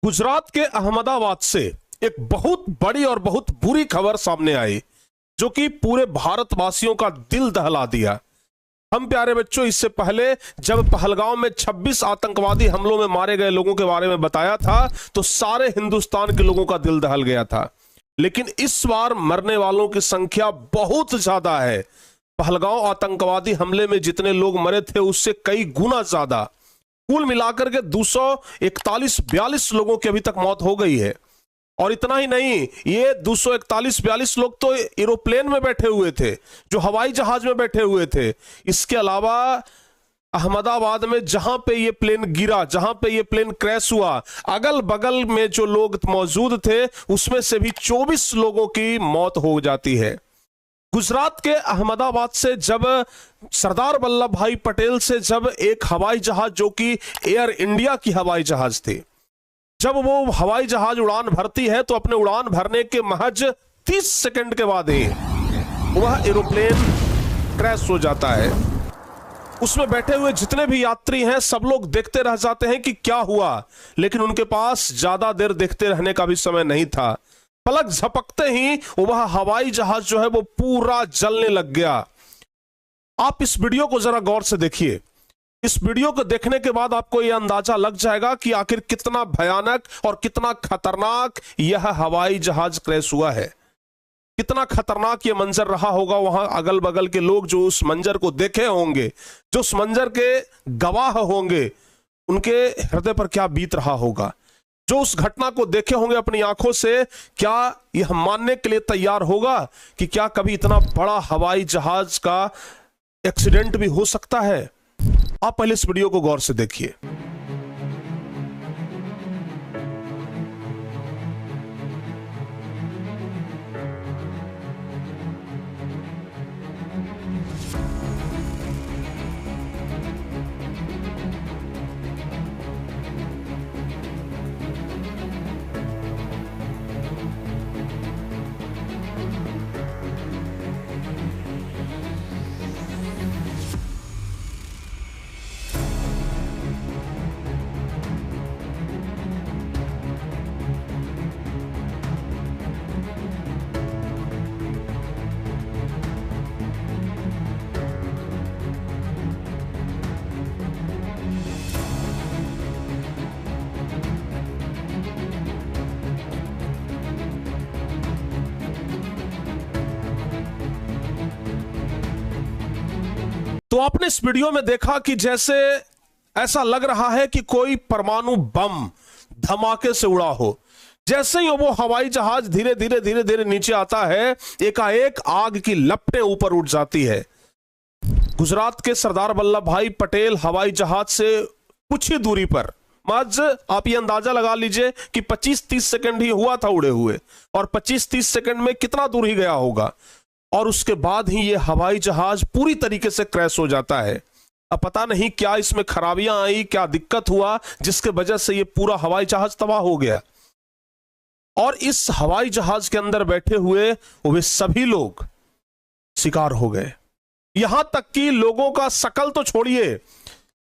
गुजरात के अहमदाबाद से एक बहुत बड़ी और बहुत बुरी खबर सामने आई जो कि पूरे भारतवासियों का दिल दहला दिया। हम प्यारे बच्चों, इससे पहले जब पहलगांव में 26 आतंकवादी हमलों में मारे गए लोगों के बारे में बताया था तो सारे हिंदुस्तान के लोगों का दिल दहल गया था। लेकिन इस बार मरने वालों की संख्या बहुत ज्यादा है। पहलगांव आतंकवादी हमले में जितने लोग मरे थे उससे कई गुना ज्यादा, कुल मिलाकर के 241-42 लोगों की अभी तक मौत हो गई है। और इतना ही नहीं, ये 241-42 लोग तो एरोप्लेन में बैठे हुए थे, जो हवाई जहाज में बैठे हुए थे। इसके अलावा अहमदाबाद में जहां पे ये प्लेन गिरा, जहां पे ये प्लेन क्रैश हुआ, अगल बगल में जो लोग मौजूद थे उसमें से भी 24 लोगों की मौत हो जाती है। गुजरात के अहमदाबाद से जब सरदार वल्लभ भाई पटेल से जब एक हवाई जहाज जो कि एयर इंडिया की हवाई जहाज थी, जब वो हवाई जहाज उड़ान भरती है तो अपने उड़ान भरने के महज 30 सेकंड के बाद ही वह एरोप्लेन क्रैश हो जाता है। उसमें बैठे हुए जितने भी यात्री हैं सब लोग देखते रह जाते हैं कि क्या हुआ, लेकिन उनके पास ज्यादा देर देखते रहने का भी समय नहीं था। पलक झपकते ही वह हवाई जहाज जो है वो पूरा जलने लग गया। आप इस वीडियो को जरा गौर से देखिए। इस वीडियो को देखने के बाद आपको यह अंदाजा लग जाएगा कि आखिर कितना भयानक और कितना खतरनाक यह हवाई जहाज क्रैश हुआ है। कितना खतरनाक यह मंजर रहा होगा। वहां अगल बगल के लोग जो उस मंजर को देखे होंगे, जो उस मंजर के गवाह होंगे, उनके हृदय पर क्या बीत रहा होगा। जो उस घटना को देखे होंगे अपनी आंखों से, क्या यह मानने के लिए तैयार होगा कि क्या कभी इतना बड़ा हवाई जहाज का एक्सीडेंट भी हो सकता है। आप पहले इस वीडियो को गौर से देखिए। तो आपने इस वीडियो में देखा कि जैसे ऐसा लग रहा है कि कोई परमाणु बम धमाके से उड़ा हो। जैसे ही वो हवाई जहाज धीरे धीरे नीचे आता है, एकाएक आग की लपटें ऊपर उठ जाती है। गुजरात के सरदार वल्लभ भाई पटेल हवाई जहाज से कुछ ही दूरी पर, आज आप ये अंदाजा लगा लीजिए कि 25-30 सेकंड ही हुआ था उड़े हुए, और 25-30 सेकंड में कितना दूर ही गया होगा। और उसके बाद ही ये हवाई जहाज पूरी तरीके से क्रैश हो जाता है। अब पता नहीं क्या इसमें खराबियां आई, क्या दिक्कत हुआ जिसके वजह से ये पूरा हवाई जहाज तबाह हो गया। और इस हवाई जहाज के अंदर बैठे हुए वे सभी लोग शिकार हो गए। यहां तक कि लोगों का शकल तो छोड़िए,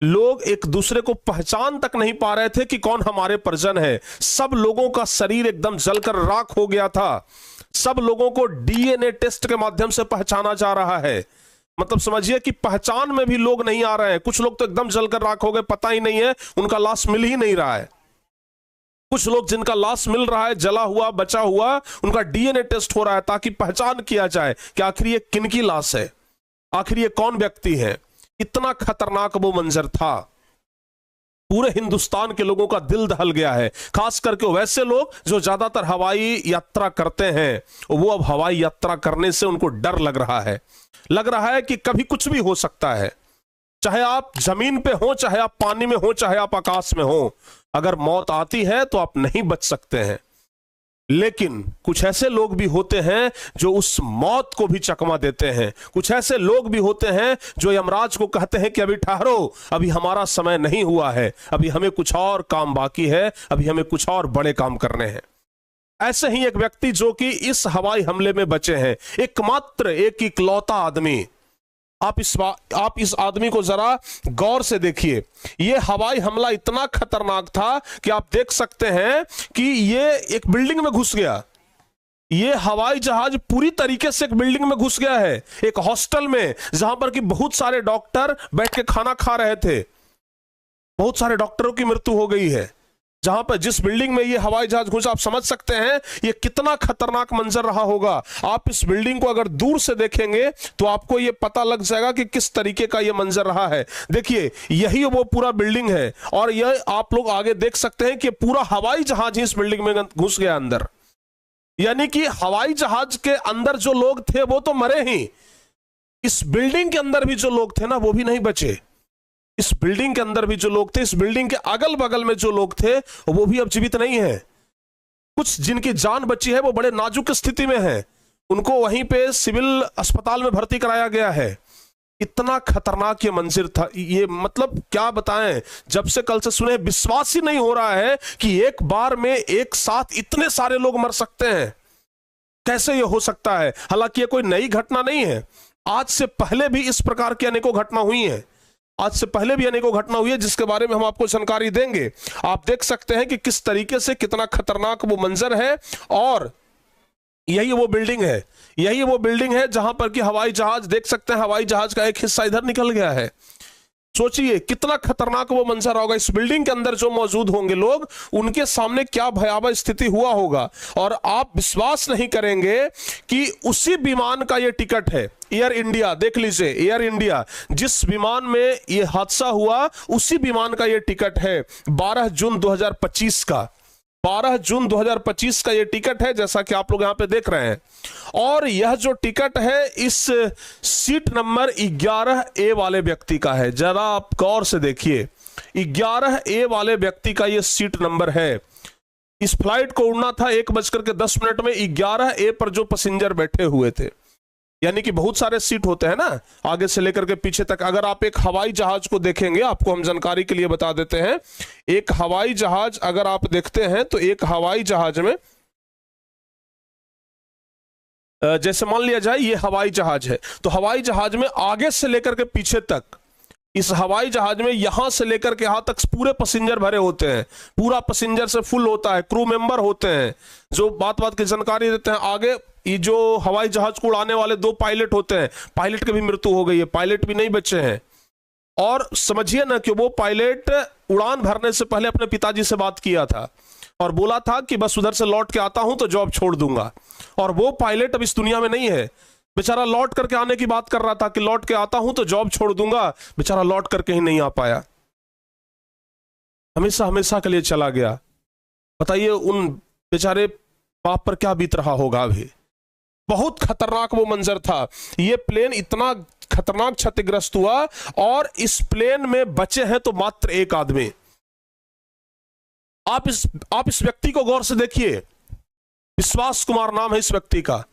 लोग एक दूसरे को पहचान तक नहीं पा रहे थे कि कौन हमारे परिजन है। सब लोगों का शरीर एकदम जलकर राख हो गया था। सब लोगों को डीएनए टेस्ट के माध्यम से पहचाना जा रहा है। मतलब समझिए कि पहचान में भी लोग नहीं आ रहे हैं। कुछ लोग तो एकदम जलकर राख हो गए, पता ही नहीं है, उनका लाश मिल ही नहीं रहा है। कुछ लोग जिनका लाश मिल रहा है, जला हुआ बचा हुआ, उनका डीएनए टेस्ट हो रहा है ताकि पहचान किया जाए कि आखिर ये किनकी लाश है, आखिर ये कौन व्यक्ति है। इतना खतरनाक वो मंजर था। पूरे हिंदुस्तान के लोगों का दिल दहल गया है। खास करके वैसे लोग जो ज्यादातर हवाई यात्रा करते हैं, वो अब हवाई यात्रा करने से उनको डर लग रहा है। लग रहा है कि कभी कुछ भी हो सकता है। चाहे आप जमीन पे हो, चाहे आप पानी में हो, चाहे आप आकाश में हो, अगर मौत आती है तो आप नहीं बच सकते हैं। लेकिन कुछ ऐसे लोग भी होते हैं जो उस मौत को भी चकमा देते हैं। कुछ ऐसे लोग भी होते हैं जो यमराज को कहते हैं कि अभी ठहरो, अभी हमारा समय नहीं हुआ है, अभी हमें कुछ और काम बाकी है, अभी हमें कुछ और बड़े काम करने हैं। ऐसे ही एक व्यक्ति जो कि इस हवाई हमले में बचे हैं, एकमात्र एक इकलौता आदमी, आप इस आदमी को जरा गौर से देखिए। ये हवाई हमला इतना खतरनाक था कि आप देख सकते हैं कि ये एक बिल्डिंग में घुस गया। ये हवाई जहाज पूरी तरीके से एक बिल्डिंग में घुस गया है, एक हॉस्टल में, जहां पर कि बहुत सारे डॉक्टर बैठ के खाना खा रहे थे। बहुत सारे डॉक्टरों की मृत्यु हो गई है। जहां पर जिस बिल्डिंग में ये हवाई जहाज घुसा, आप समझ सकते हैं ये कितना खतरनाक मंजर रहा होगा। आप इस बिल्डिंग को अगर दूर से देखेंगे तो आपको ये पता लग जाएगा कि किस तरीके का ये मंजर रहा है। देखिए, यही वो पूरा बिल्डिंग है और यह आप लोग आगे देख सकते हैं कि पूरा हवाई जहाज इस बिल्डिंग में घुस गया अंदर। यानी कि हवाई जहाज के अंदर जो लोग थे वो तो मरे ही, इस बिल्डिंग के अंदर भी जो लोग थे ना वो भी नहीं बचे। इस बिल्डिंग के अंदर भी जो लोग थे, इस बिल्डिंग के अगल बगल में जो लोग थे वो भी अब जीवित नहीं है। कुछ जिनकी जान बची है वो बड़े नाजुक स्थिति में है, उनको वहीं पे सिविल अस्पताल में भर्ती कराया गया है। इतना खतरनाक ये मंजर था, ये मतलब क्या बताएं। जब से कल से सुने विश्वास ही नहीं हो रहा है कि एक बार में एक साथ इतने सारे लोग मर सकते हैं। कैसे ये हो सकता है? हालांकि ये कोई नई घटना नहीं है, आज से पहले भी इस प्रकार की अनेकों घटना हुई हैं। आज से पहले भी अनेकों घटना हुई है जिसके बारे में हम आपको जानकारी देंगे। आप देख सकते हैं कि किस तरीके से कितना खतरनाक वो मंजर है। और यही वो बिल्डिंग है, यही वो बिल्डिंग है जहां पर कि हवाई जहाज, देख सकते हैं हवाई जहाज का एक हिस्सा इधर निकल गया है। सोचिए कितना खतरनाक वो मंजर होगा। इस बिल्डिंग के अंदर जो मौजूद होंगे लोग, उनके सामने क्या भयावह स्थिति हुआ होगा। और आप विश्वास नहीं करेंगे कि उसी विमान का ये टिकट है, एयर इंडिया। देख लीजिए, एयर इंडिया, जिस विमान में ये हादसा हुआ उसी विमान का ये टिकट है। 12 जून 2025 का, 12 जून 2025 का ये टिकट है, जैसा कि आप लोग यहां पे देख रहे हैं। और यह जो टिकट है इस सीट नंबर 11A वाले व्यक्ति का है। जरा आप गौर से देखिए, 11A वाले व्यक्ति का ये सीट नंबर है। इस फ्लाइट को उड़ना था 1:10 में। 11A पर जो पैसेंजर बैठे हुए थे, यानी कि बहुत सारे सीट होते हैं ना, आगे से लेकर के पीछे तक। अगर आप एक हवाई जहाज को देखेंगे, आपको हम जानकारी के लिए बता देते हैं, एक हवाई जहाज अगर आप देखते हैं तो एक हवाई जहाज में, जैसे मान लिया जाए ये हवाई जहाज है, तो हवाई जहाज में आगे से लेकर के पीछे तक, इस हवाई जहाज में यहां से लेकर के यहां तक पूरे पैसेंजर भरे होते हैं। पूरा पैसेंजर से फुल होता है, क्रू मेंबर होते हैं जो बात बात की जानकारी देते हैं। आगे ये जो हवाई जहाज को उड़ाने वाले 2 पायलट होते हैं, पायलट की भी मृत्यु हो गई है, पायलट भी नहीं बचे हैं। और समझिए ना कि वो पायलट उड़ान भरने से पहले अपने पिताजी से बात किया था और बोला था कि बस उधर से लौट के आता हूं तो जॉब छोड़ दूंगा। और वो पायलट अब इस दुनिया में नहीं है, बेचारा लौट करके आने की बात कर रहा था कि लौट के आता हूं तो जॉब छोड़ दूंगा, बेचारा लौट करके ही नहीं आ पाया, हमेशा हमेशा के लिए चला गया। बताइए उन बेचारे बाप पर क्या बीत रहा होगा अभी। बहुत खतरनाक वो मंजर था। ये प्लेन इतना खतरनाक क्षतिग्रस्त हुआ और इस प्लेन में बचे हैं तो मात्र 1 आदमी। आप इस व्यक्ति को गौर से देखिए, विश्वास कुमार नाम है इस व्यक्ति का।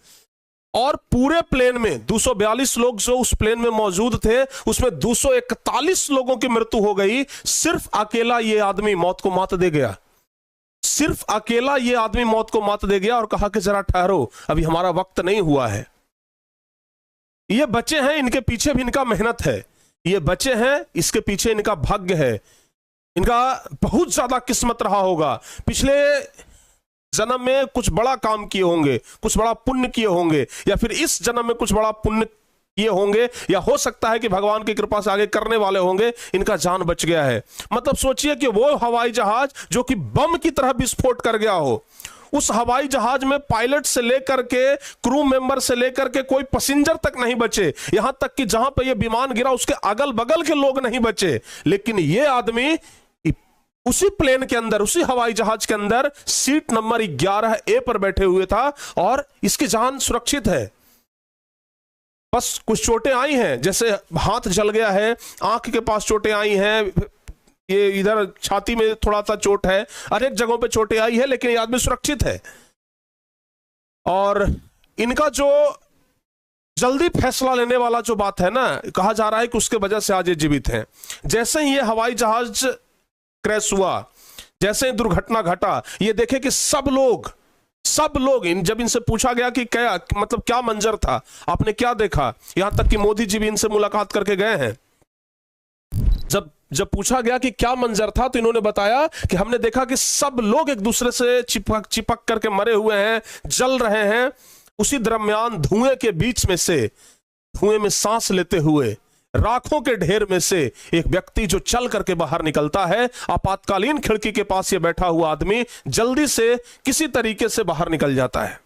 और पूरे प्लेन में 242 लोग जो उस प्लेन में मौजूद थे, उसमें 241 लोगों की मृत्यु हो गई। सिर्फ अकेला ये आदमी मौत को मात दे गया। सिर्फ अकेला ये आदमी मौत को मात दे गया और कहा कि जरा ठहरो, अभी हमारा वक्त नहीं हुआ है। ये बच्चे हैं, इनके पीछे भी इनका मेहनत है। ये बच्चे हैं, इसके पीछे इनका भाग्य है, इनका बहुत ज्यादा किस्मत रहा होगा। पिछले जन्म में कुछ बड़ा काम किए होंगे, कुछ बड़ा पुण्य किए होंगे, या फिर इस जन्म में कुछ बड़ा पुण्य किए होंगे, या हो सकता है कि भगवान की कृपा से आगे करने वाले होंगे, इनका जान बच गया है। मतलब सोचिए कि वो हवाई जहाज जो कि बम की तरह विस्फोट कर गया हो, उस हवाई जहाज में पायलट से लेकर के, क्रू मेंबर से लेकर के कोई पैसेंजर तक नहीं बचे। यहां तक कि जहां पर यह विमान गिरा उसके अगल बगल के लोग नहीं बचे। लेकिन यह आदमी उसी प्लेन के अंदर, उसी हवाई जहाज के अंदर सीट नंबर 11A पर बैठे हुए था और इसकी जान सुरक्षित है। बस कुछ चोटें आई हैं, जैसे हाथ जल गया है, आंख के पास चोटें आई हैं, ये इधर छाती में थोड़ा सा चोट है, अनेक जगहों पे चोटें आई है, लेकिन ये आदमी सुरक्षित है। और इनका जो जल्दी फैसला लेने वाला जो बात है ना, कहा जा रहा है कि उसके वजह से आज ये जीवित हैं। जैसे ही ये हवाई जहाज क्रैश हुआ, जैसे ही दुर्घटना घटा, ये देखे कि सब सब लोग जब इनसे पूछा गया कि क्या मतलब क्या मंजर था, आपने क्या देखा, यहां तक कि मोदी जी भी इनसे मुलाकात करके गए हैं, जब पूछा गया कि क्या मंजर था तो इन्होंने बताया कि हमने देखा कि सब लोग एक दूसरे से चिपक करके मरे हुए हैं, जल रहे हैं। उसी दरमियान धुएं के बीच में से, धुएं में सांस लेते हुए राखों के ढेर में से एक व्यक्ति जो चल करके बाहर निकलता है। आपातकालीन खिड़की के पास ये बैठा हुआ आदमी जल्दी से किसी तरीके से बाहर निकल जाता है।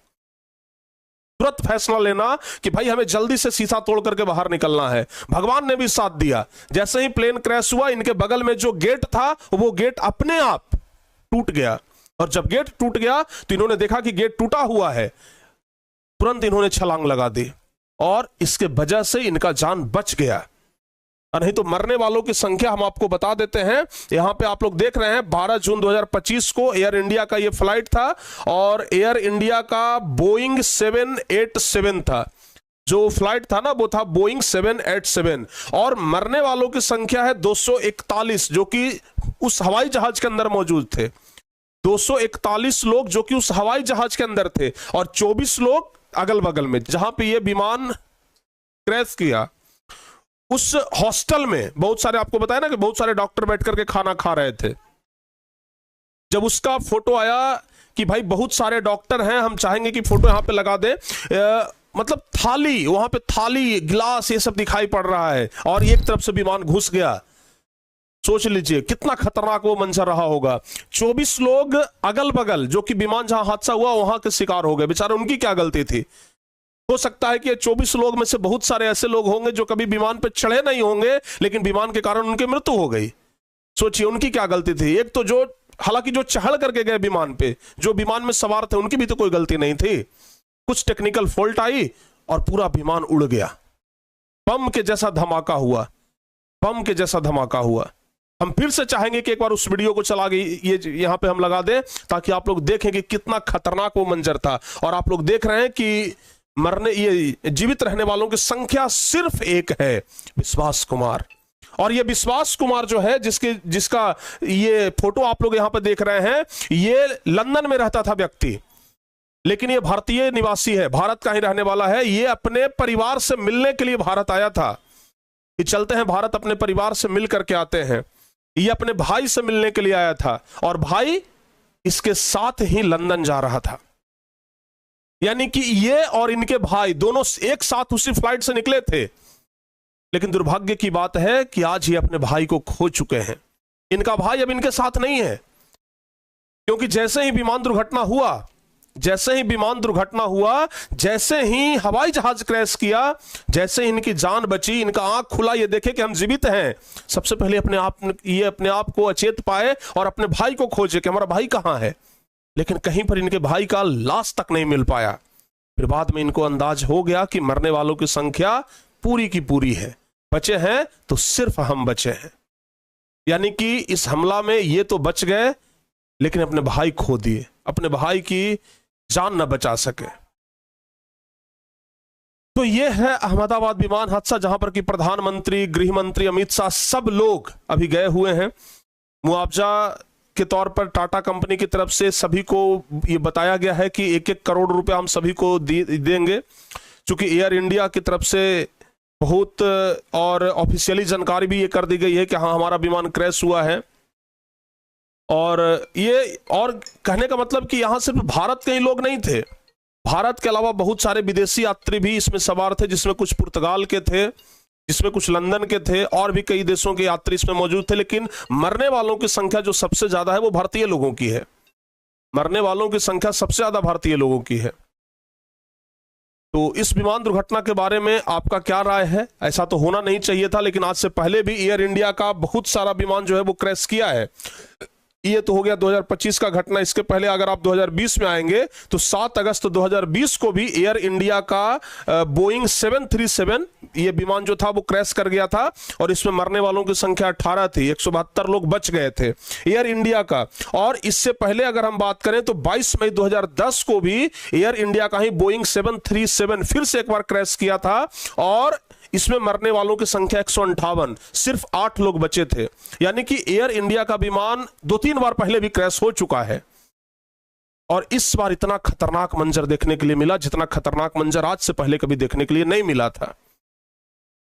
तुरंत फैसला लेना कि भाई हमें जल्दी से शीशा तोड़ करके बाहर निकलना है। भगवान ने भी साथ दिया। जैसे ही प्लेन क्रैश हुआ, इनके बगल में जो गेट था वो गेट अपने आप टूट गया, और जब गेट टूट गया तो इन्होंने देखा कि गेट टूटा हुआ है। तुरंत इन्होंने छलांग लगा दी और इसके वजह से इनका जान बच गया। नहीं तो मरने वालों की संख्या हम आपको बता देते हैं। यहां पे आप लोग देख रहे हैं 12 जून 2025 को एयर इंडिया का ये फ्लाइट था, और एयर इंडिया का बोइंग 787 था। जो फ्लाइट था ना वो था बोइंग 787, और मरने वालों की संख्या है 241, जो कि उस हवाई जहाज के अंदर मौजूद थे। 241 लोग जो कि उस हवाई जहाज के अंदर थे, और 24 लोग अगल बगल में जहां पे ये विमान क्रैश किया उस हॉस्टल में। बहुत सारे, आपको बताया ना कि बहुत सारे डॉक्टर बैठ करके खाना खा रहे थे। जब उसका फोटो आया कि भाई बहुत सारे डॉक्टर हैं, हम चाहेंगे कि फोटो यहां पे लगा दें, मतलब थाली, वहां पे थाली, गिलास, ये सब दिखाई पड़ रहा है, और एक तरफ से विमान घुस गया। सोच लीजिए कितना खतरनाक वो मंजर रहा होगा। 24 लोग अगल बगल, जो कि विमान जहां हादसा हुआ वहां के शिकार हो गए। बेचारे, उनकी क्या गलती थी? हो सकता है कि 24 लोग में से बहुत सारे ऐसे लोग होंगे जो कभी विमान पर चढ़े नहीं होंगे, लेकिन विमान के कारण उनकी मृत्यु हो गई। सोचिए उनकी क्या गलती थी। एक तो जो, हालांकि जो चढ़ करके गए विमान पे, जो विमान में सवार थे, उनकी भी तो कोई गलती नहीं थी। कुछ टेक्निकल फॉल्ट आई और पूरा विमान उड़ गया। बम के जैसा धमाका हुआ, बम के जैसा धमाका हुआ। हम फिर से चाहेंगे कि एक बार उस वीडियो को चला के ये यहां पे हम लगा दें, ताकि आप लोग देखें कि कितना खतरनाक वो मंजर था। और आप लोग देख रहे हैं कि ये जीवित रहने वालों की संख्या सिर्फ एक है, विश्वास कुमार। और ये विश्वास कुमार जो है, जिसका ये फोटो आप लोग यहां पर देख रहे हैं, ये लंदन में रहता था व्यक्ति, लेकिन ये भारतीय निवासी है, भारत का ही रहने वाला है। ये अपने परिवार से मिलने के लिए भारत आया था। ये चलते हैं भारत, अपने परिवार से मिल करके आते हैं। ये अपने भाई से मिलने के लिए आया था, और भाई इसके साथ ही लंदन जा रहा था। यानी कि ये और इनके भाई दोनों एक साथ उसी फ्लाइट से निकले थे। लेकिन दुर्भाग्य की बात है कि आज ये अपने भाई को खो चुके हैं। इनका भाई अब इनके साथ नहीं है, क्योंकि जैसे ही विमान दुर्घटना हुआ, जैसे ही हवाई जहाज क्रैश किया, जैसे ही इनकी जान बची, इनका आंख खुला, ये देखे कि हम जीवित हैं, सबसे पहले अपने आप को अचेत पाए और अपने भाई को खोजे कि हमारा भाई कहां है। लेकिन कहीं पर इनके भाई का लाश तक नहीं मिल पाया। फिर बाद में इनको अंदाज हो गया कि मरने वालों की संख्या पूरी की पूरी है, बचे हैं तो सिर्फ हम बचे हैं। यानी कि इस हमला में ये तो बच गए, लेकिन अपने भाई खो दिए, अपने भाई की जान न बचा सके। तो ये है अहमदाबाद विमान हादसा, जहां पर कि प्रधानमंत्री, गृह मंत्री अमित शाह, सब लोग अभी गए हुए हैं। मुआवजा के तौर पर टाटा कंपनी की तरफ से सभी को ये बताया गया है कि 1-1 करोड़ रुपए हम सभी को देंगे। चूंकि एयर इंडिया की तरफ से बहुत और ऑफिशियली जानकारी भी ये कर दी गई है कि हाँ, हमारा विमान क्रैश हुआ है। और ये, और कहने का मतलब कि यहां सिर्फ भारत के ही लोग नहीं थे, भारत के अलावा बहुत सारे विदेशी यात्री भी इसमें सवार थे, जिसमें कुछ पुर्तगाल के थे, जिसमें कुछ लंदन के थे, और भी कई देशों के यात्री इसमें मौजूद थे। लेकिन मरने वालों की संख्या जो सबसे ज्यादा है वो भारतीय लोगों की है। मरने वालों की संख्या सबसे ज्यादा भारतीय लोगों की है। तो इस विमान दुर्घटना के बारे में आपका क्या राय है? ऐसा तो होना नहीं चाहिए था, लेकिन आज से पहले भी एयर इंडिया का बहुत सारा विमान जो है वो क्रैश किया है। ये तो हो गया 2025 का घटना। इसके पहले अगर आप 2020 में आएंगे तो 7 अगस्त 2020 को भी एयर इंडिया का बोइंग 737 ये विमान जो था वो क्रैश कर गया था, और इसमें मरने वालों की संख्या 18 थी, 172 लोग बच गए थे एयर इंडिया का। और इससे पहले अगर हम बात करें तो 22 मई 2010 को भी एयर इंडिया का ही बोइंग 737 फिर से एक बार क्रैश किया था, और इसमें मरने वालों की संख्या 158, सिर्फ 8 लोग बचे थे। यानी कि एयर इंडिया का विमान 2-3 बार पहले भी क्रैश हो चुका है। और इस बार इतना खतरनाक मंजर देखने के लिए मिला जितना खतरनाक मंजर आज से पहले कभी देखने के लिए नहीं मिला था।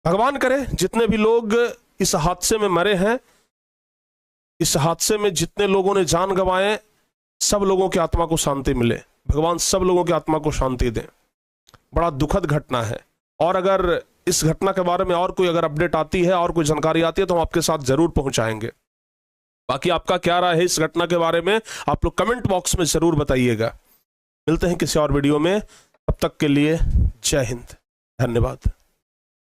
भगवान करे जितने भी लोग इस हादसे में मरे हैं, इस हादसे में जितने लोगों ने जान गंवाए, सब लोगों की आत्मा को शांति मिले। भगवान सब लोगों की आत्मा को शांति दे। बड़ा दुखद घटना है, और अगर इस घटना के बारे में और कोई अगर अपडेट आती है और कोई जानकारी आती है तो हम आपके साथ जरूर पहुंचाएंगे। बाकी आपका क्या राय है इस घटना के बारे में, आप लोग कमेंट बॉक्स में जरूर बताइएगा। मिलते हैं किसी और वीडियो में, तब तक के लिए जय हिंद, धन्यवाद।